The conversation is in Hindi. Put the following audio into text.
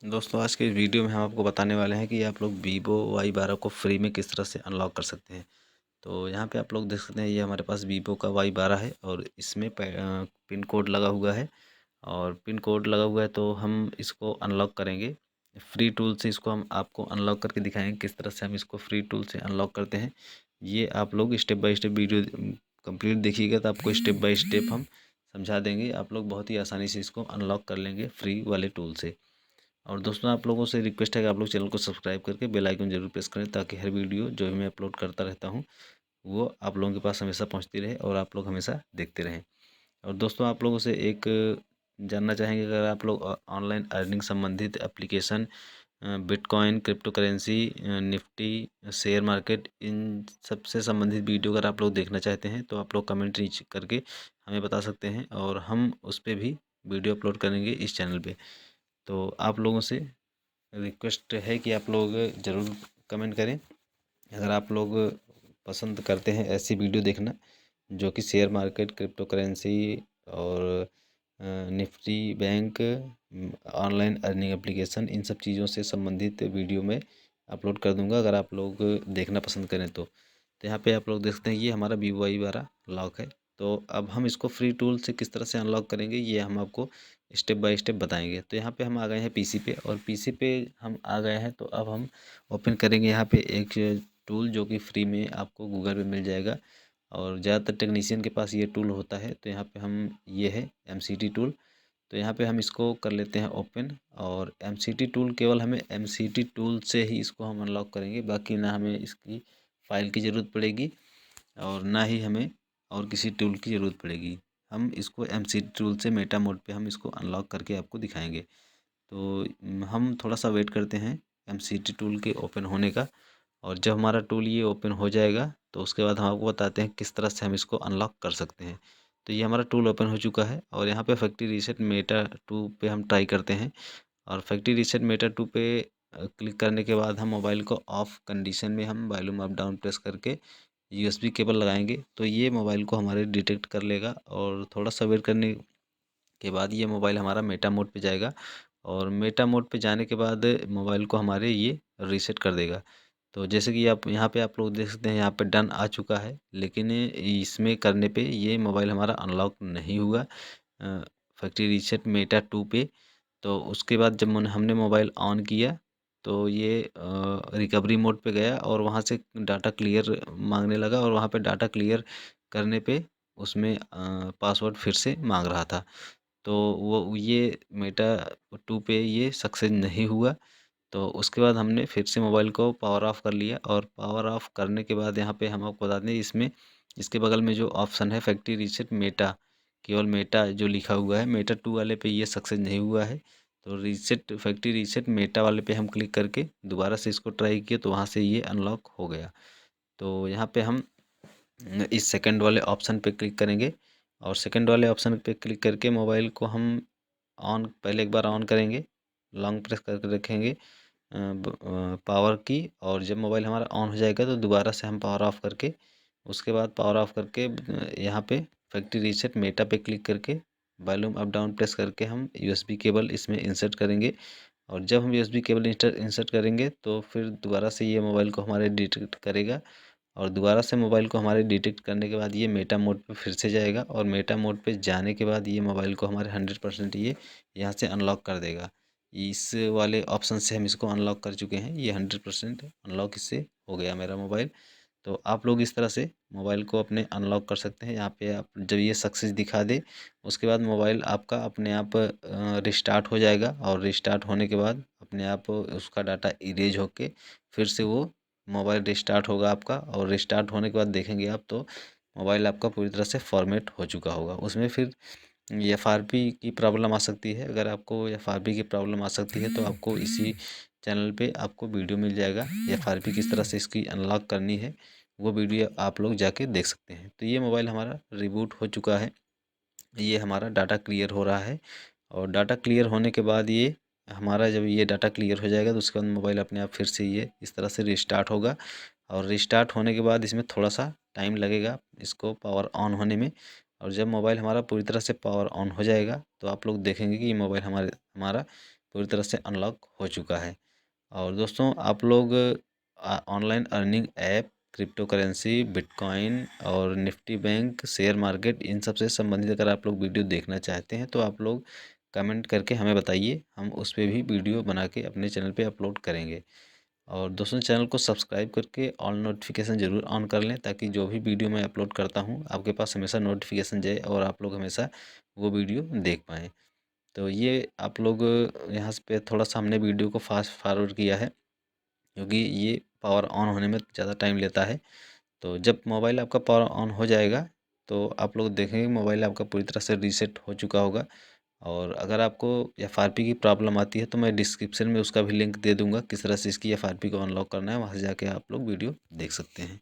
दोस्तों आज के इस वीडियो में हम आपको बताने वाले हैं कि आप लोग वीवो Y12 को फ्री में किस तरह से अनलॉक कर सकते हैं। तो यहाँ पे आप लोग देख सकते हैं, ये हमारे पास वीवो का Y12 है और इसमें पिन कोड लगा हुआ है। और पिन कोड लगा हुआ है तो हम इसको अनलॉक करेंगे फ्री टूल से। इसको हम आपको अनलॉक करके दिखाएंगे किस तरह से हम इसको फ्री टूल से अनलॉक करते हैं। ये आप लोग step by step video complete देखिएगा तो आपको स्टेप बाय स्टेप हम समझा देंगे। आप लोग बहुत ही आसानी से इसको अनलॉक कर लेंगे फ्री वाले टूल से। और दोस्तों आप लोगों से रिक्वेस्ट है कि आप लोग चैनल को सब्सक्राइब करके बेल आइकन जरूर प्रेस करें, ताकि हर वीडियो जो भी मैं अपलोड करता रहता हूँ वो आप लोगों के पास हमेशा पहुँचती रहे और आप लोग हमेशा देखते रहें। और दोस्तों आप लोगों से एक जानना चाहेंगे, अगर आप लोग ऑनलाइन अर्निंग संबंधित application, bitcoin, crypto currency, Nifty, share market, इन सब से संबंधित वीडियो अगर आप लोग देखना चाहते हैं तो आप लोग कमेंट नीचे करके हमें बता सकते हैं और हम उस पर भी वीडियो अपलोड करेंगे इस चैनल पे। तो आप लोगों से रिक्वेस्ट है कि आप लोग ज़रूर कमेंट करें अगर आप लोग पसंद करते हैं ऐसी वीडियो देखना जो कि शेयर मार्केट, क्रिप्टो करेंसी और Nifty bank, online earning application, इन सब चीज़ों से संबंधित वीडियो में अपलोड कर दूंगा अगर आप लोग देखना पसंद करें तो यहाँ पे आप लोग देख सकते हैं ये हमारा वीवो Y12 लॉक है। तो अब हम इसको फ्री टूल से किस तरह से अनलॉक करेंगे ये हम आपको स्टेप बाय स्टेप बताएंगे। तो यहाँ पे हम आ गए हैं पीसी पे, और पीसी पे हम आ गए हैं तो अब हम ओपन करेंगे यहाँ पे एक टूल जो कि फ्री में आपको गूगल पे मिल जाएगा और ज़्यादातर टेक्नीशियन के पास ये टूल होता है। तो यहाँ पे हम ये है MCT टूल। तो यहाँ पे हम इसको कर लेते हैं ओपन। और MCT टूल केवल हमें MCT टूल से ही इसको हम अनलॉक करेंगे, बाकी ना हमें इसकी फ़ाइल की ज़रूरत पड़ेगी और ना ही हमें और किसी टूल की ज़रूरत पड़ेगी। हम इसको MCT टूल से मेटा मोड पे हम इसको अनलॉक करके आपको दिखाएंगे। तो हम थोड़ा सा वेट करते हैं MCT टूल के ओपन होने का। और जब हमारा टूल ये ओपन हो जाएगा तो उसके बाद हम आपको बताते हैं किस तरह से हम इसको अनलॉक कर सकते हैं। तो ये हमारा टूल ओपन हो चुका है और यहाँ पे फैक्ट्री रीसेट मेटा 2 पे हम ट्राई करते हैं। और फैक्ट्री रीसेट मेटा 2 पे क्लिक करने के बाद हम मोबाइल को ऑफ कंडीशन में हम वॉल्यूम अप डाउन प्रेस करके USB केबल लगाएंगे तो ये मोबाइल को हमारे डिटेक्ट कर लेगा। और थोड़ा सा वेट करने के बाद ये मोबाइल हमारा मेटा मोड पे जाएगा और मेटा मोड पे जाने के बाद मोबाइल को हमारे ये रीसेट कर देगा। तो जैसे कि आप यहाँ पे आप लोग देख सकते हैं, यहाँ पे डन आ चुका है, लेकिन इसमें करने पे ये मोबाइल हमारा अनलॉक नहीं हुआ फैक्ट्री रीसेट मेटा 2 पे। तो उसके बाद जब हमने मोबाइल ऑन किया तो ये रिकवरी मोड पे गया और वहाँ से डाटा क्लियर मांगने लगा, और वहाँ पे डाटा क्लियर करने पे उसमें पासवर्ड फिर से मांग रहा था। तो वो ये मेटा 2 पे ये सक्सेस नहीं हुआ। तो उसके बाद हमने फिर से मोबाइल को पावर ऑफ कर लिया, और पावर ऑफ करने के बाद यहाँ पे हम आपको बता दें, इसमें इसके बगल में जो ऑप्शन है फैक्ट्री रीसेट मेटा, केवल मेटा जो लिखा हुआ है, मेटा 2 वाले पे ये सक्सेस नहीं हुआ है। तो रीसेट फैक्ट्री रीसेट मेटा वाले पे हम क्लिक करके दोबारा से इसको ट्राई किए तो वहाँ से ये अनलॉक हो गया। तो यहाँ पे हम इस सेकंड वाले ऑप्शन पे क्लिक करेंगे और सेकंड वाले ऑप्शन पे क्लिक करके मोबाइल को हम ऑन, पहले एक बार ऑन करेंगे, लॉन्ग प्रेस करके रखेंगे पावर की, और जब मोबाइल हमारा ऑन हो जाएगा तो दोबारा से हम पावर ऑफ करके, उसके बाद पावर ऑफ करके यहाँ पे फैक्ट्री रीसेट मेटा पे क्लिक करके वॉल्यूम अप डाउन प्रेस करके हम USB केबल इसमें इंसर्ट करेंगे। और जब हम USB केबल इंसर्ट करेंगे तो फिर दोबारा से ये मोबाइल को हमारे डिटेक्ट करेगा, और दोबारा से मोबाइल को हमारे डिटेक्ट करने के बाद ये मेटा मोड पे फिर से जाएगा, और मेटा मोड पे जाने के बाद ये मोबाइल को हमारे 100% ये यहाँ से अनलॉक कर देगा। इस वाले ऑप्शन से हम इसको अनलॉक कर चुके हैं, ये 100% अनलॉक इससे हो गया मेरा मोबाइल। तो आप लोग इस तरह से मोबाइल को अपने अनलॉक कर सकते हैं। यहाँ पे आप जब ये सक्सेस दिखा दे उसके बाद मोबाइल आपका अपने आप रिस्टार्ट हो जाएगा, और रिस्टार्ट होने के बाद अपने आप उसका डाटा इरेज होके फिर से वो मोबाइल रिस्टार्ट होगा आपका। और रिस्टार्ट होने के बाद देखेंगे आप तो मोबाइल आपका पूरी तरह से फॉर्मेट हो चुका होगा। उसमें फिर FRP की प्रॉब्लम आ सकती है, अगर आपको FRP की प्रॉब्लम आ सकती है तो आपको इसी चैनल पे आपको वीडियो मिल जाएगा FRP किस तरह से इसकी अनलॉक करनी है, वो वीडियो आप लोग जाके देख सकते हैं। तो ये मोबाइल हमारा रिबूट हो चुका है, ये हमारा डाटा क्लियर हो रहा है। और डाटा क्लियर होने के बाद ये हमारा जब ये डाटा क्लियर हो जाएगा तो उसके बाद मोबाइल अपने आप फिर से ये इस तरह से रिस्टार्ट होगा। और रिस्टार्ट होने के बाद इसमें थोड़ा सा टाइम लगेगा इसको पावर ऑन होने में। और जब मोबाइल हमारा पूरी तरह से पावर ऑन हो जाएगा तो आप लोग देखेंगे कि ये मोबाइल हमारा पूरी तरह से अनलॉक हो चुका है। और दोस्तों आप लोग online earning app, crypto currency, bitcoin और निफ्टी बैंक, शेयर मार्केट, इन सब से संबंधित अगर आप लोग वीडियो देखना चाहते हैं तो आप लोग कमेंट करके हमें बताइए, हम उस पे भी वीडियो बना के अपने चैनल पे अपलोड करेंगे। और दोस्तों चैनल को सब्सक्राइब करके ऑल नोटिफिकेशन ज़रूर ऑन कर लें, ताकि जो भी वीडियो मैं अपलोड करता हूँ आपके पास हमेशा नोटिफिकेशन जाए और आप लोग हमेशा वो वीडियो देख पाएँ। तो ये आप लोग यहाँ पे थोड़ा सा हमने वीडियो को फास्ट फॉरवर्ड किया है, क्योंकि ये पावर ऑन होने में ज़्यादा टाइम लेता है। तो जब मोबाइल आपका पावर ऑन हो जाएगा तो आप लोग देखेंगे मोबाइल आपका पूरी तरह से रीसेट हो चुका होगा। और अगर आपको एफआरपी की प्रॉब्लम आती है तो मैं डिस्क्रिप्शन में उसका भी लिंक दे दूंगा, किस तरह से इसकी एफआरपी को अनलॉक करना है, वहाँ से जाके आप लोग वीडियो देख सकते हैं।